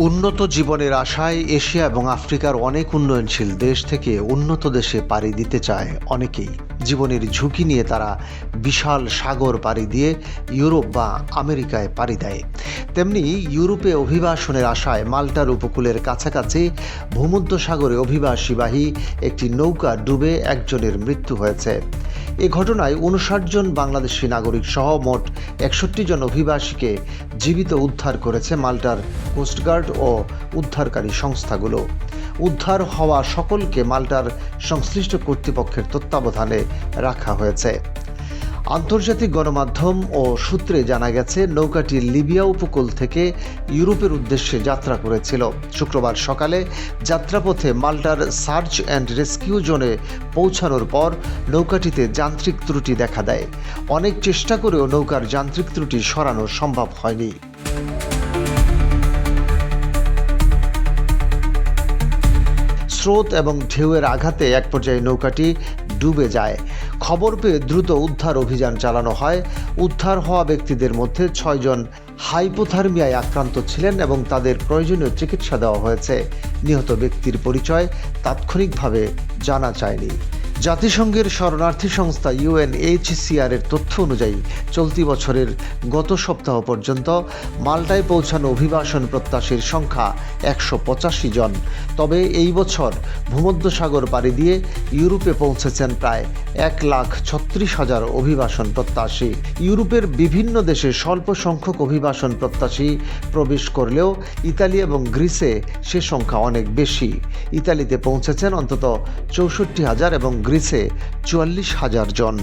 উন্নত জীবনের আশায় এশিয়া এবং আফ্রিকার অনেক উন্নয়নশীল দেশ থেকে উন্নত দেশে পাড়ি দিতে চায় অনেকেই। জীবনের ঝুঁকি নিয়ে তারা বিশাল সাগর পাড়ি দিয়ে ইউরোপ বা আমেরিকায় পাড়ি দেয়। তেমনি ইউরোপে অভিবাসনের আশায় মাল্টার উপকূলের কাছাকাছি ভূমধ্যসাগরে অভিবাসীবাহী একটি নৌকা ডুবে একজনের মৃত্যু হয়েছে। এ ঘটনায় 59 জন বাংলাদেশি নাগরিক সহ মোট 61 জন অভিবাসীকে জীবিত উদ্ধার করেছে মাল্টার কোস্টগার্ড ও উদ্ধারকারী সংস্থাগুলো। উদ্ধার হওয়া সকলকে মাল্টার সংশ্লিষ্ট কর্তৃপক্ষের তত্ত্বাবধানে রাখা হয়েছে। আন্তর্জাতিক গণমাধ্যম ও সূত্রে জানা গেছে, নৌকাটি লিবিয়া উপকূল থেকে ইউরোপের উদ্দেশ্যে যাত্রা করেছিল। শুক্রবার সকালে যাত্রাপথে মাল্টার সার্চ অ্যান্ড রেস্কিউ জোনে পৌঁছানোর পর নৌকাটিতে যান্ত্রিক ত্রুটি দেখা দেয়। অনেক চেষ্টা করেও নৌকার যান্ত্রিক ত্রুটি সরানো সম্ভব হয়নি। স্রোত এবং ঢেউয়ের আঘাতে এক পর্যায়ে নৌকাটি ডুবে যায়। খবর পেয়ে দ্রুত উদ্ধার অভিযান চালানো হয়। উদ্ধার হওয়া ব্যক্তিদের মধ্যে 6 জন হাইপোথার্মিয়ায় আক্রান্ত ছিলেন এবং তাদের প্রয়োজনীয় চিকিৎসা দেওয়া হয়েছে। নিহত ব্যক্তির পরিচয় তাৎক্ষণিকভাবে জানা যায়নি। জাতিসংঘের শরণার্থী সংস্থা UNHCR এর তথ্য অনুযায়ী চলতি বছরের গত সপ্তাহ পর্যন্ত মাল্টায় পৌঁছানো অভিবাসন প্রত্যাশীর সংখ্যা 185 জন। তবে এই বছর ভূমধ্যসাগর পাড়ি দিয়ে ইউরোপে পৌঁছেছেন প্রায় 1,36,000 অভিবাসন প্রত্যাশী। ইউরোপের বিভিন্ন দেশে স্বল্প সংখ্যক অভিবাসন প্রত্যাশী প্রবেশ করলেও ইতালি এবং গ্রিসে সে সংখ্যা অনেক বেশি। ইতালিতে পৌঁছেছেন অন্তত 64,000 এবং গ্রিসে 44,000 জন।